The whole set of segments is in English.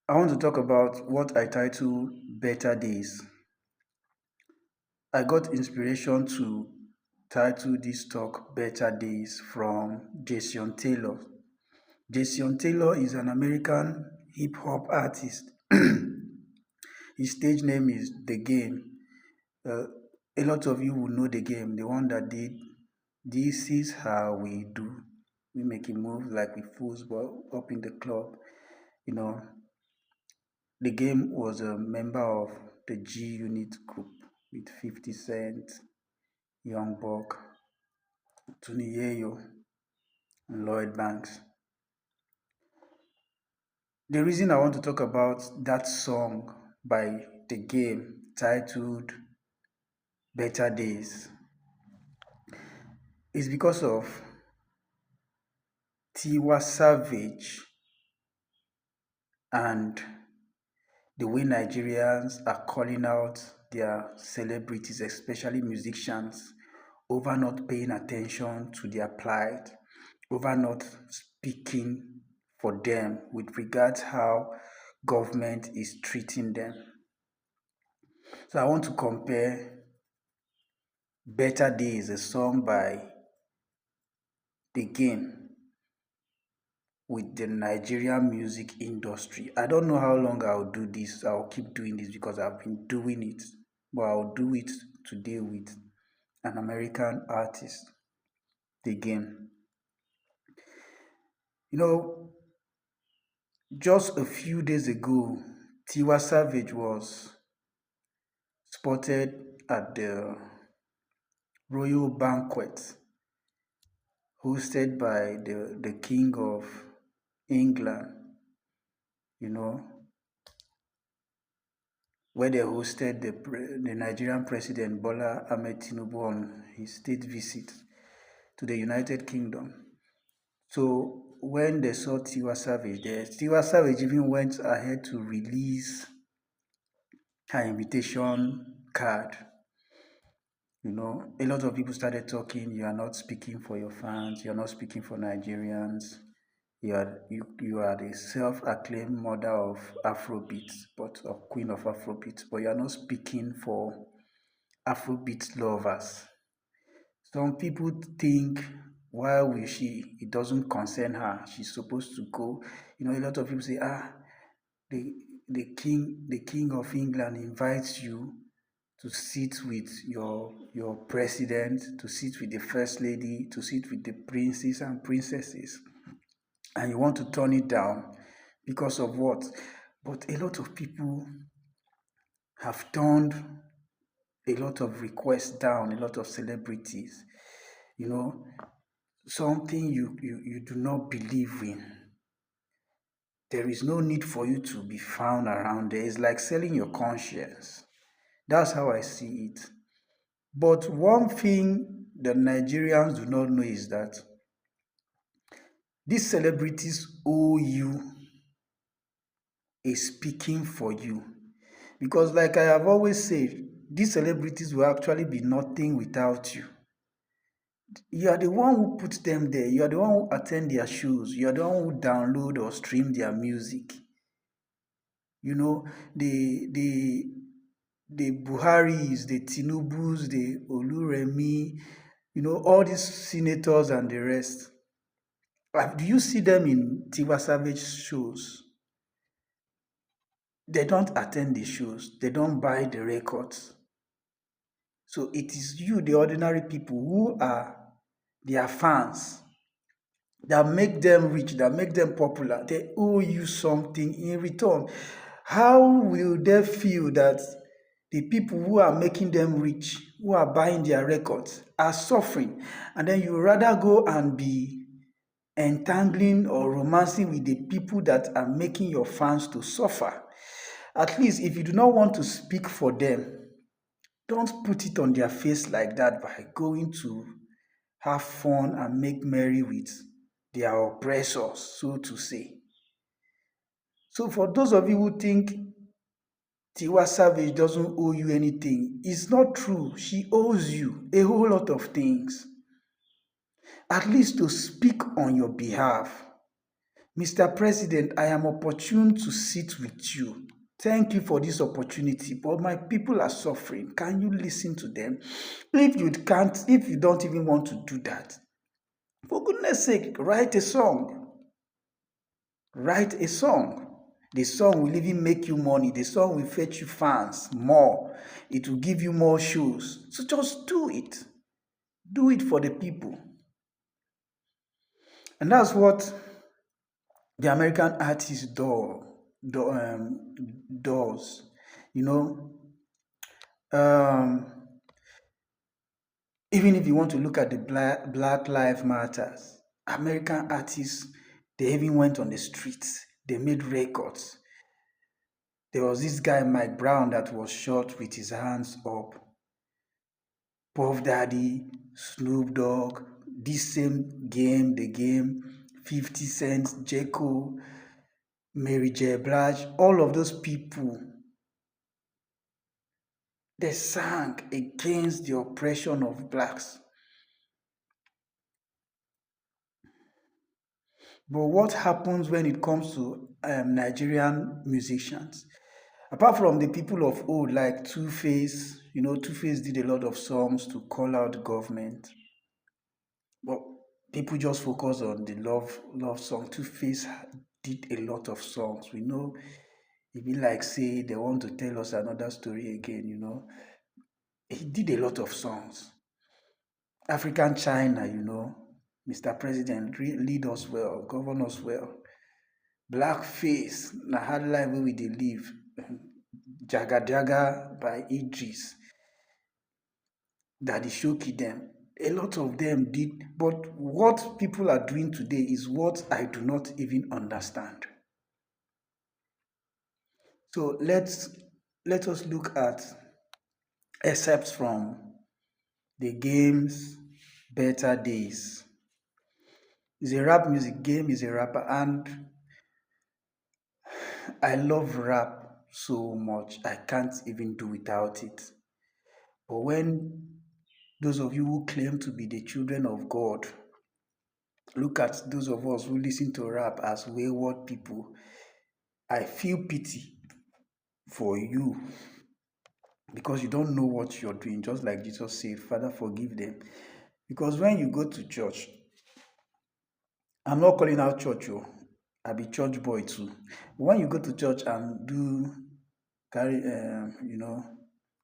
I want to talk about what I title Better Days. I got inspiration to title this talk Better Days from Jason Taylor. Jason Taylor is an American hip hop artist. His stage name is The Game. Uh, a lot of you will know The Game, the one that did This Is How We Do. We make a move like we football up in the club. You know, The Game was a member of the G Unit group with 50 Cent, Young Buck, Tony Yayo, and Lloyd Banks. The reason I want to talk about that song by The Game titled Better Days is because of Tiwa Savage and the way Nigerians are calling out their celebrities, especially musicians, over not paying attention to their plight, over not speaking for them with regards how government is treating them. So I want to compare Better Days, a song by The Game, with the Nigerian music industry. I don't know how long I'll do this. I'll keep doing this because I've been doing it, but I'll do it today with an American artist, The Game. You know, just a few days ago, Tiwa Savage was spotted at the royal banquet hosted by the King of England, you know, where they hosted the Nigerian President Bola Ahmed Tinubu on his state visit to the United Kingdom. So when they saw Tiwa Savage there, Tiwa Savage even went ahead to release her invitation card. You know, a lot of people started talking, you are not speaking for your fans, you're not speaking for Nigerians. You are the self-acclaimed mother of Afrobeat, but of Queen of Afrobeat, but you are not speaking for Afrobeat lovers. Some people think, why will she? It doesn't concern her. She's supposed to go. You know, a lot of people say, the the king of England invites you to sit with your president, to sit with the first lady, to sit with the princes and princesses, and you want to turn it down because of what? But a lot of people have turned a lot of requests down, a lot of celebrities, you know, something you do not believe in. There is no need for you to be found around there. It's like selling your conscience. That's how I see it. But one thing the Nigerians do not know is that these celebrities owe you a speaking for you. Because, like I have always said, these celebrities will actually be nothing without you. You are the one who puts them there. You are the one who attend their shows. You are the one who download or stream their music. You know, the Buharis, the Tinubus, the Oluremi, you know, all these senators and the rest. Do you see them in Tiwa Savage shows? They don't attend the shows. They don't buy the records. So it is you, the ordinary people, who are their fans that make them rich, that make them popular. They owe you something in return. How will they feel that the people who are making them rich, who are buying their records, are suffering, and then you rather go and be entangling or romancing with the people that are making your fans to suffer? At least if you do not want to speak for them, don't put it on their face like that by going to have fun and make merry with their oppressors, so to say. So for those of you who think Tiwa Savage doesn't owe you anything, it's not true. She owes you a whole lot of things. At least to speak on your behalf. Mr. President, I am opportune to sit with you. Thank you for this opportunity, but my people are suffering. Can you listen to them? If you don't even want to do that, for goodness sake, write a song. Write a song. The song will even make you money. The song will fetch you fans more. It will give you more shows. So just do it. Do it for the people. And that's what the American artist does. You know, um, even if you want to look at the Black Lives Matters, American artists, they even went on the streets. They made records. There was this guy, Mike Brown, that was shot with his hands up. Puff Daddy, Snoop Dogg, this same game, the game, 50 Cent, J. Cole, Mary J. Blige, all of those people, they sang against the oppression of blacks. But what happens when it comes to Nigerian musicians? Apart from the people of old, like Two-Face, Two-Face did a lot of songs to call out government. But people just focus on the love song. Two-Face did a lot of songs. We know it be like say they want to tell us another story again. He did a lot of songs. African China, Mr. President, lead us well, govern us well. Blackface, na hard life wey we dey live. Jaga Jaga by Idris, Daddy Shoki them. A lot of them did, but what people are doing today is what I do not even understand. So let us look at excerpts from the game's Better Days. It's a rap music. Game is a rapper, and I love rap so much. I can't even do without it. But when those of you who claim to be the children of God look at those of us who listen to rap as wayward people, I feel pity for you because you don't know what you're doing. Just like Jesus said, Father, forgive them. Because when you go to church, I'm not calling out church, I be church boy too. When you go to church and carry,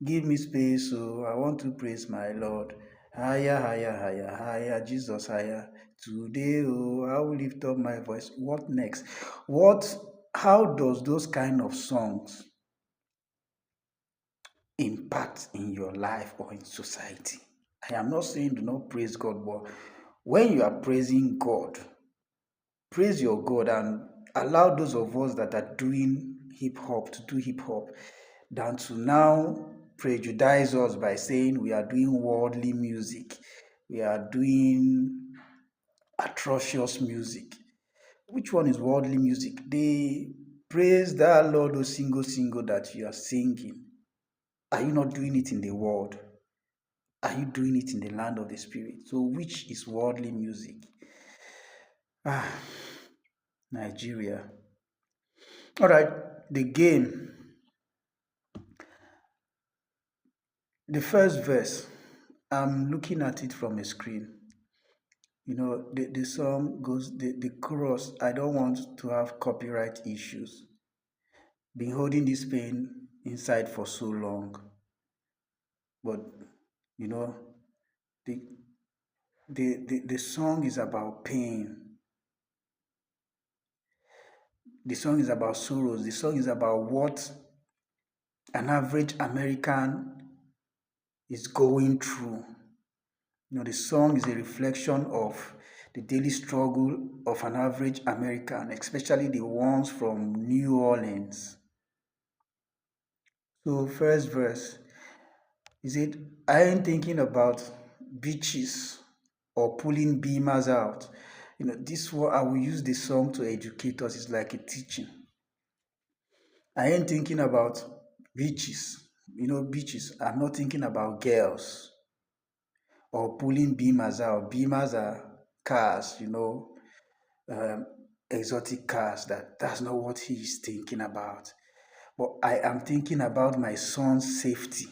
give me space, so I want to praise my Lord. Higher, higher, higher, higher, Jesus, higher. Today, I will lift up my voice. What next? How does those kind of songs impact in your life or in society? I am not saying do not praise God, but when you are praising God, praise your God and allow those of us that are doing hip hop to do hip hop than to now prejudice us by saying we are doing worldly music, we are doing atrocious music. Which one is worldly music? They praise that Lord, O single that you are singing. Are you not doing it in the world? Are you doing it in the land of the spirit? So which is worldly music? Nigeria. All right, the game. The first verse, I'm looking at it from a screen. The song goes, the chorus, I don't want to have copyright issues. Been holding this pain inside for so long. But, the, the song is about pain. The song is about sorrows. The song is about what an average American is going through. The song is a reflection of the daily struggle of an average American, especially the ones from New Orleans. So, first verse, is it, I ain't thinking about beaches or pulling beamers out. This one, I will use the song to educate us. It's like a teaching. I ain't thinking about beaches. Beaches. I'm not thinking about girls or pulling beamers out. Beamers are cars, exotic cars. That's not what he is thinking about. But I am thinking about my son's safety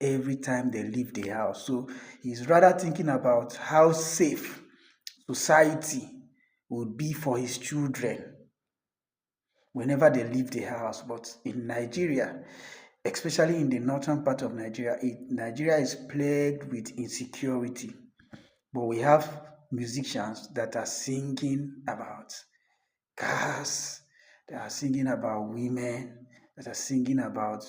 every time they leave the house. So he's rather thinking about how safe society would be for his children whenever they leave the house. But in Nigeria, especially in the northern part of Nigeria, Nigeria is plagued with insecurity. But we have musicians that are singing about cars, that are singing about women, that are singing about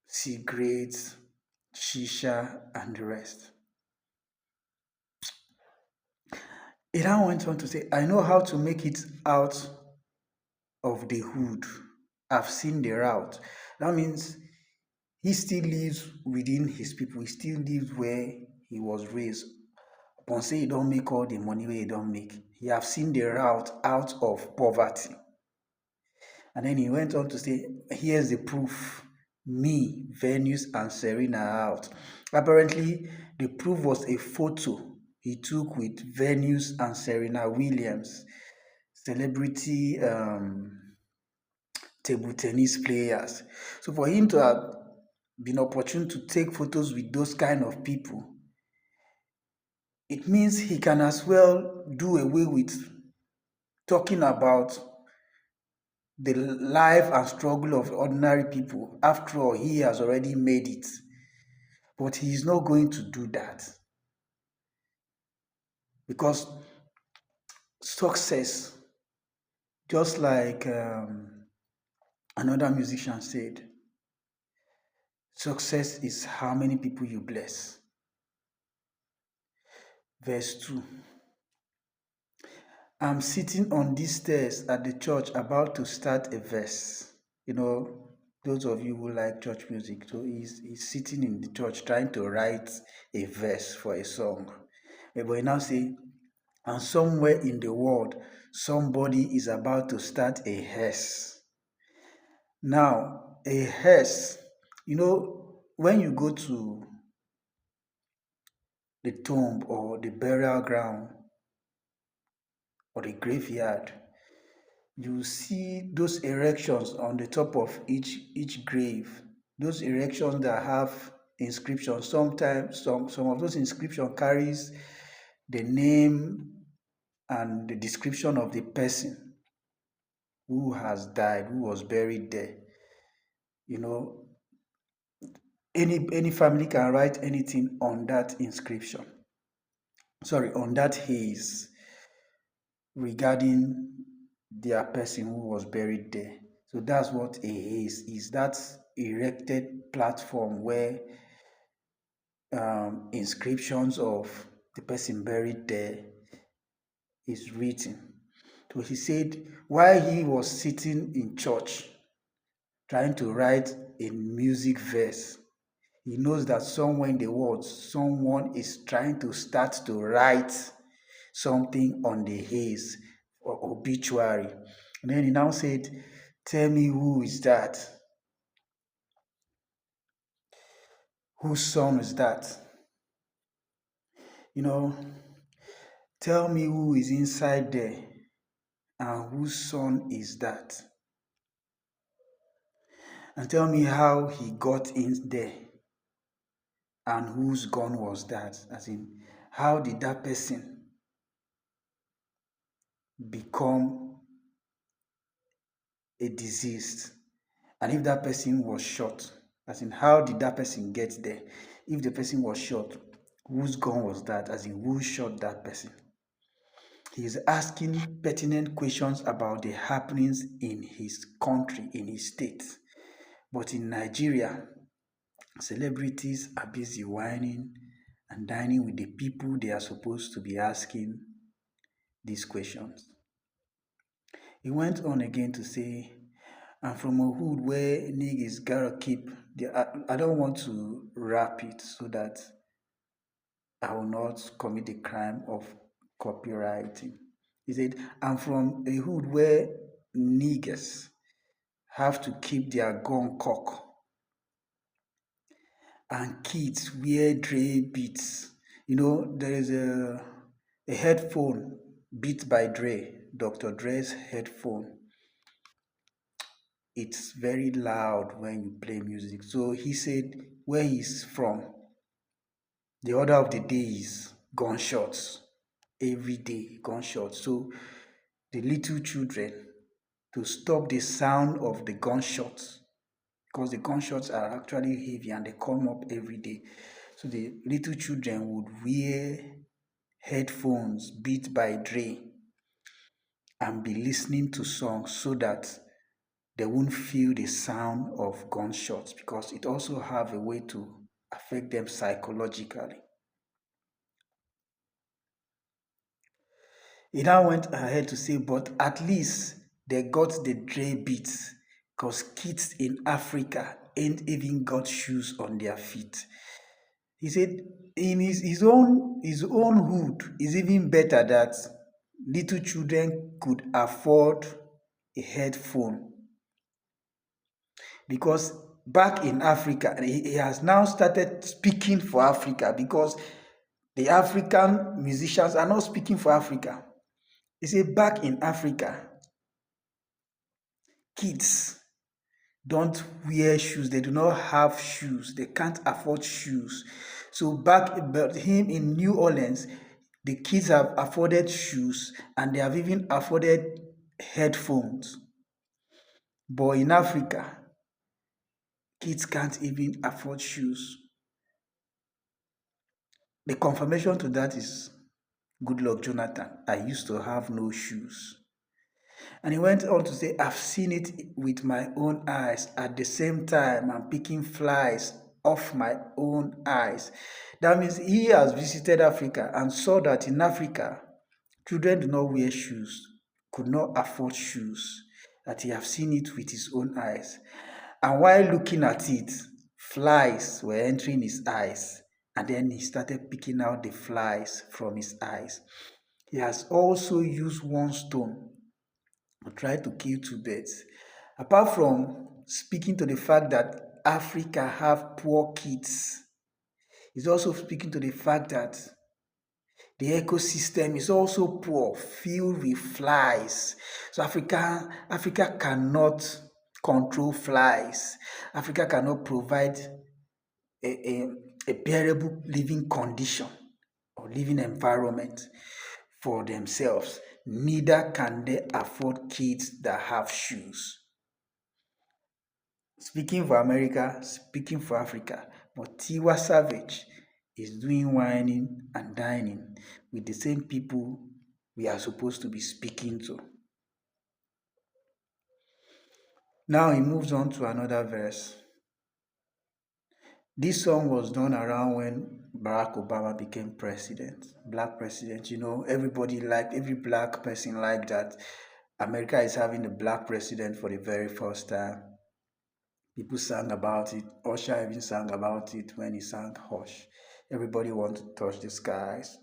cigarettes, shisha, and the rest. He now went on to say, I know how to make it out of the hood. I've seen the route. That means he still lives within his people. He still lives where he was raised. Upon say he don't make all the money where he don't make. He have seen the route out of poverty. And then he went on to say, here's the proof. Me, Venus, and Serena are out. Apparently, the proof was a photo he took with Venus and Serena Williams, celebrity table tennis players. So for him to have been opportune to take photos with those kind of people, it means he can as well do away with talking about the life and struggle of ordinary people. After all, he has already made it. But he is not going to do that. Because success, just like another musician said, success is how many people you bless. Verse 2. I'm sitting on these stairs at the church about to start a verse. You know, those of you who like church music, so he's sitting in the church trying to write a verse for a song. But he now say, and somewhere in the world, somebody is about to start a hearse. Now, a hearse, you know, when you go to the tomb or the burial ground or the graveyard, you see those erections on the top of each grave. Those erections that have inscriptions. Sometimes some of those inscriptions carries the name and the description of the person who has died, who was buried there. You know, any family can write anything on that inscription. Sorry, on that haze regarding their person who was buried there. So that's what a haze is. That's erected platform where inscriptions of the person buried there is written. So he said, while he was sitting in church trying to write a music verse, he knows that somewhere in the world, someone is trying to start to write something on the haze or obituary. And then he now said, tell me who is that? Whose son is that? You know, tell me who is inside there and whose son is that? And tell me how he got in there and whose gun was that? As in, how did that person become a deceased? And if that person was shot, as in, how did that person get there? If the person was shot, whose gun was that? As in, who shot that person? He is asking pertinent questions about the happenings in his country, in his state. But in Nigeria, celebrities are busy whining and dining with the people they are supposed to be asking these questions. He went on again to say, I'm from a hood where niggas gotta keep I don't want to wrap it so that I will not commit the crime of copywriting. He said, I'm from a hood where niggas have to keep their gun cock and kids wear Dre beats. You know, there is a headphone beat by Dre. Dr. Dre's headphone, it's very loud when you play music. So he said where he's from, the order of the day is gunshots. Every day, gunshots. So the little children, to stop the sound of the gunshots, because the gunshots are actually heavy and they come up every day. So the little children would wear headphones beat by Dre and be listening to songs so that they won't feel the sound of gunshots, because it also have a way to affect them psychologically. He now went ahead to say, but at least they got the Dre beats, because kids in Africa ain't even got shoes on their feet. He said in his own hood is even better, that little children could afford a headphone, because back in Africa, he has now started speaking for Africa, because the African musicians are not speaking for Africa. He said back in Africa, kids don't wear shoes. They do not have shoes. They can't afford shoes. So but him in New Orleans, the kids have afforded shoes and they have even afforded headphones. But in Africa, kids can't even afford shoes. The confirmation to that is Goodluck Jonathan. I used to have no shoes. And he went on to say, I've seen it with my own eyes. At the same time, I'm picking flies off my own eyes. That means he has visited Africa and saw that in Africa, children do not wear shoes, could not afford shoes, that he have seen it with his own eyes. And while looking at it, flies were entering his eyes. And then he started picking out the flies from his eyes. He has also used one stone to try to kill two birds. Apart from speaking to the fact that Africa have poor kids, he's also speaking to the fact that the ecosystem is also poor, filled with flies. So Africa cannot control flies. Africa cannot provide a, a bearable living condition or living environment for themselves. Neither can they afford kids that have shoes. Speaking for America, speaking for Africa, but Tiwa Savage is doing whining and dining with the same people we are supposed to be speaking to. Now he moves on to another verse. This song was done around when Barack Obama became president, black president. You know, every black person liked that America is having a black president for the very first time. People sang about it. Usher even sang about it when he sang Hush. Everybody wants to touch the skies.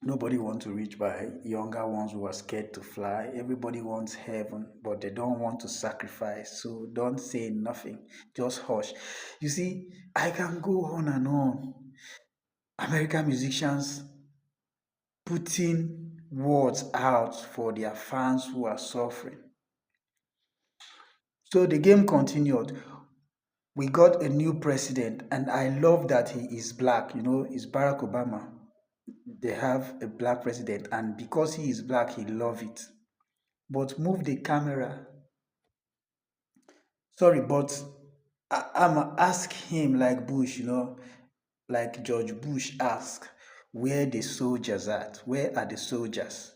Nobody wants to reach by younger ones who are scared to fly. Everybody wants heaven, but they don't want to sacrifice. So don't say nothing. Just hush. You see, I can go on and on. American musicians putting words out for their fans who are suffering. So the game continued. We got a new president, and I love that he is black. You know, it's Barack Obama. They have a black president, and because he is black, he love it. But move the camera. Sorry, but I'm ask him like Bush, you know, like George Bush asked, where the soldiers at? Where are the soldiers?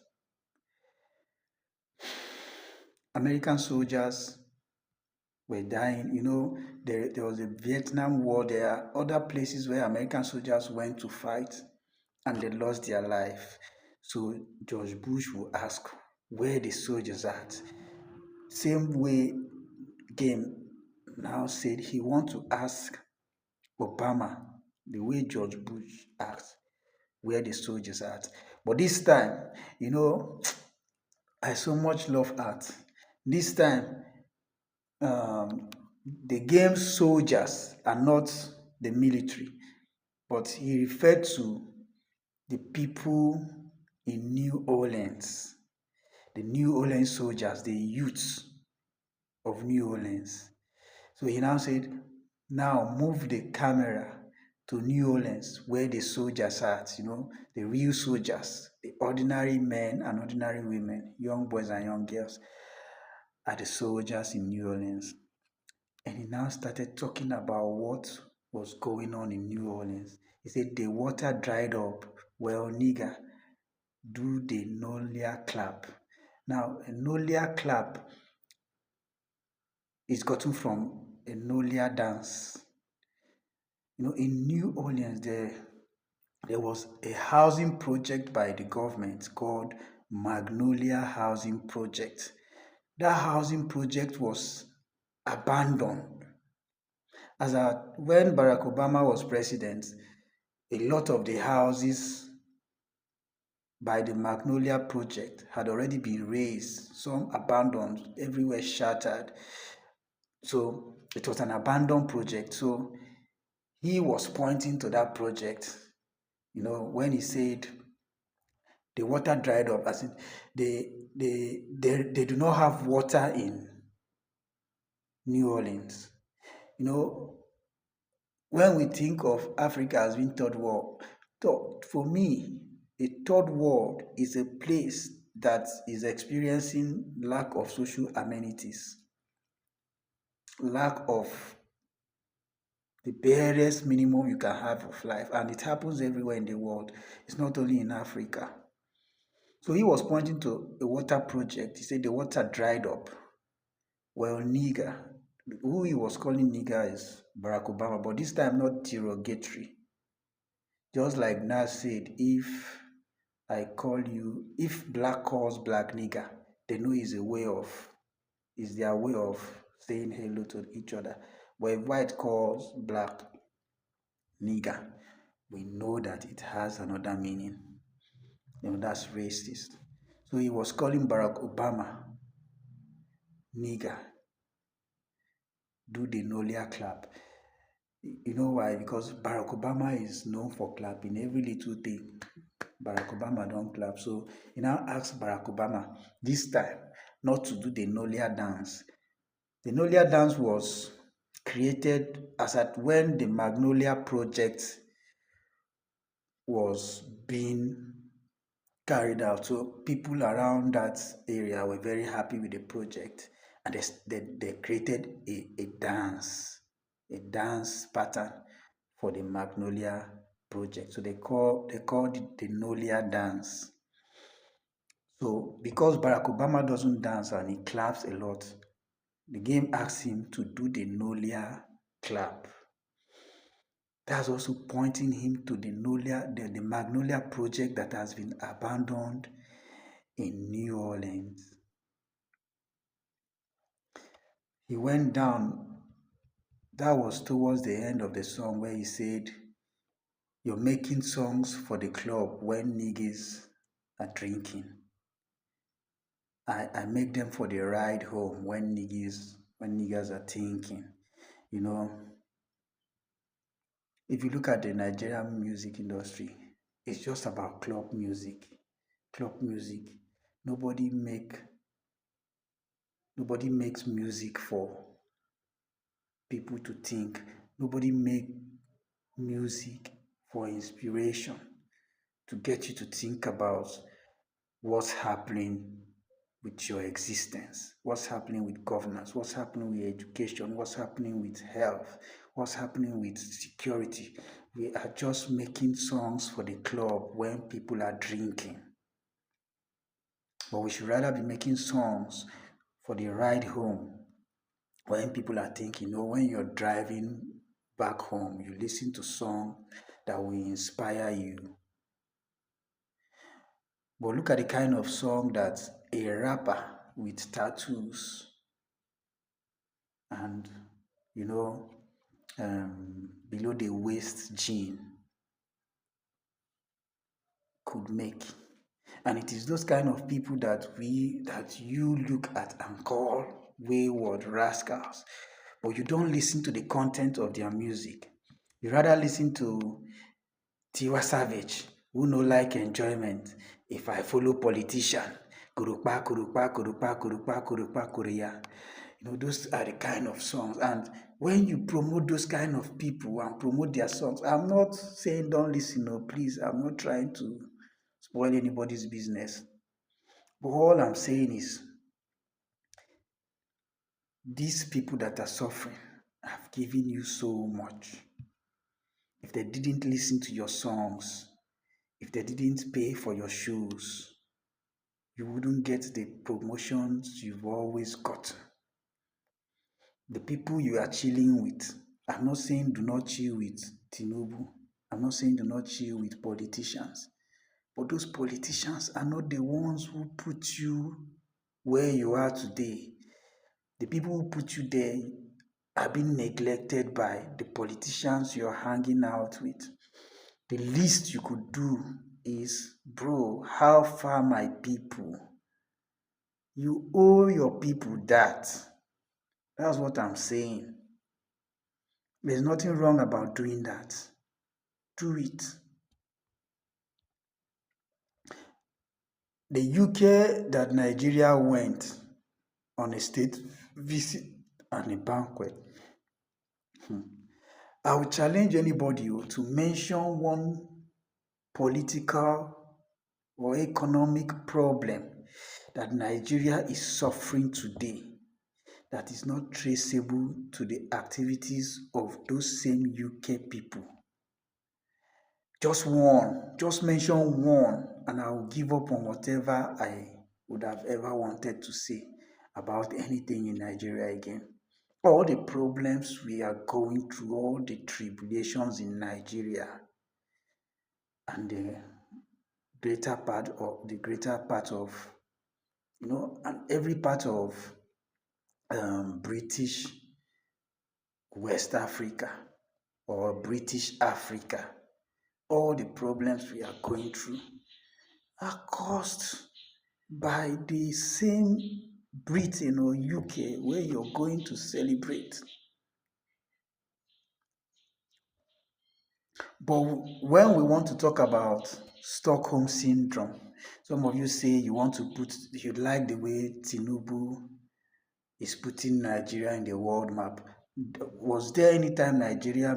American soldiers were dying. You know, there was a Vietnam War. There are other places where American soldiers went to fight and they lost their life. So George Bush will ask, where the soldiers at? Same way Game now said he want to ask Obama the way George Bush asked, where the soldiers at. But this time, you know, I so much love art. This time, the game soldiers are not the military, but he referred to the people in New Orleans. the New Orleans soldiers, the youths of New Orleans. So he now said, now move the camera to New Orleans where the soldiers are, the real soldiers, the ordinary men and ordinary women, young boys and young girls are the soldiers in New Orleans. And he now started talking about what was going on in New Orleans. He said, the water dried up. Well, nigger, do the Nolia clap. Now, a Nolia clap is gotten from a Nolia dance. In New Orleans, there was a housing project by the government called Magnolia Housing Project. That housing project was abandoned. When Barack Obama was president, a lot of the houses by the Magnolia Project had already been razed, some abandoned, everywhere shattered. So it was an abandoned project. So he was pointing to that project, when he said the water dried up, as in they do not have water in New Orleans. When we think of Africa as being third world, for me, a third world is a place that is experiencing lack of social amenities, lack of the barest minimum you can have of life, and it happens everywhere in the world. It's not only in Africa. So he was pointing to a water project. He said the water dried up. Well, nigger, who he was calling nigger is Barack Obama, but this time not derogatory. Just like Nas said, if black calls black nigger, they know it's their way of saying hello to each other. But if white calls black nigger, we know that it has another meaning. That's racist. So he was calling Barack Obama nigger. Do the Nolia clap. You know why? Because Barack Obama is known for clapping every little thing. Barack Obama don't clap. So he now asked Barack Obama this time not to do the Nolia dance. The Nolia dance was created as at when the Magnolia Project was being carried out. So people around that area were very happy with the project, and they created a dance pattern for the Magnolia Project. So they called it the Nolia dance. So because Barack Obama doesn't dance and he claps a lot, the game asked him to do the Nolia clap. That's also pointing him to the Magnolia Project that has been abandoned in New Orleans. He went down. That was towards the end of the song where he said, "You're making songs for the club when niggas are drinking. I make them for the ride home when niggas are thinking." If you look at the Nigerian music industry, it's just about club music. Club music. Nobody makes music for people to think. Nobody makes music for inspiration, to get you to think about what's happening with your existence, what's happening with governance, what's happening with education, what's happening with health, what's happening with security. We are just making songs for the club when people are drinking. But we should rather be making songs for the ride home when people are thinking, when you're driving back home, you listen to songs that will inspire you. But look at the kind of song that a rapper with tattoos and, below the waist jean could make. And it is those kind of people that you look at and call wayward rascals. But you don't listen to the content of their music. You rather listen to Tiwa Savage, who no like enjoyment. If I follow politician, Kurupa, kurupa, kurupa, kurupa, kurupa, kuruya. Those are the kind of songs. And when you promote those kind of people and promote their songs, I'm not saying don't listen, no, please. I'm not trying to spoil anybody's business. But all I'm saying is, these people that are suffering have given you so much. If they didn't listen to your songs, if they didn't pay for your shoes, you wouldn't get the promotions you've always got. The people you are chilling with, I'm not saying do not chill with Tinubu. I'm not saying do not chill with politicians. But those politicians are not the ones who put you where you are today. The people who put you there are being neglected by the politicians you're hanging out with. The least you could do is, bro, how far my people? You owe your people that. That's what I'm saying. There's nothing wrong about doing that. Do it. The UK that Nigeria went on a state visit and a banquet. I would challenge anybody to mention one political or economic problem that Nigeria is suffering today that is not traceable to the activities of those same UK people. Just one, just mention one, and I will give up on whatever I would have ever wanted to say about anything in Nigeria again. All the problems we are going through, all the tribulations in Nigeria, and the greater part of, and every part of British West Africa or British Africa, all the problems we are going through are caused by the same Britain or UK where you're going to celebrate. But when we want to talk about Stockholm Syndrome, some of you say you like the way Tinubu is putting Nigeria in the world map. Was there any time Nigeria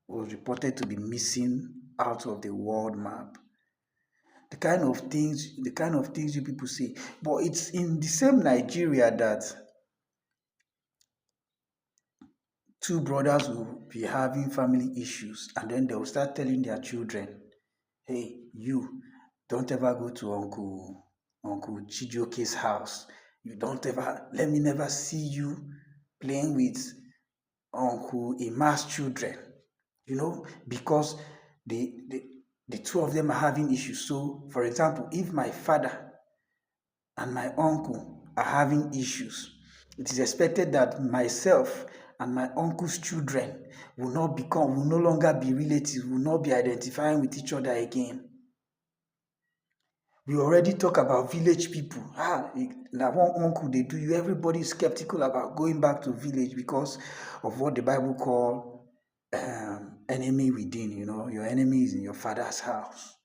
was reported to be missing out of the world map? The kind of things you people say. But it's in the same Nigeria that two brothers will be having family issues, and then they will start telling their children, hey, you, don't ever go to Uncle Chijioke's house. Let me never see you playing with Uncle Ima's children, because the two of them are having issues. So, for example, if my father and my uncle are having issues, it is expected that myself and my uncle's children will no longer be relatives, will not be identifying with each other again. We already talk about village people. Now one uncle they do you, everybody is skeptical about going back to village because of what the Bible call enemy within. Your enemy is in your father's house.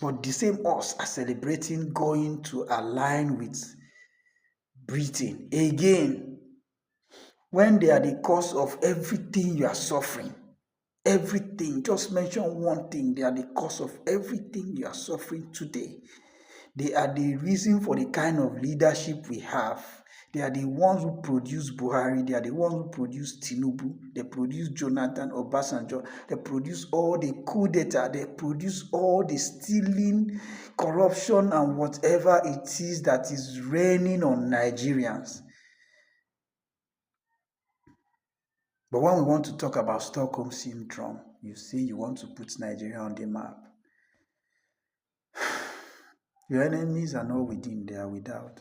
But the same us are celebrating going to align with Britain again, when they are the cause of everything you are suffering. Everything, just mention one thing, they are the cause of everything you are suffering today. They are the reason for the kind of leadership we have. They are the ones who produce Buhari. They are the ones who produce Tinubu. They produce Jonathan Obasanjo. They produce all the coup d'etat. They produce all the stealing, corruption, and whatever it is that is raining on Nigerians. But when we want to talk about Stockholm Syndrome, you say you want to put Nigeria on the map. Your enemies are not within, they are without.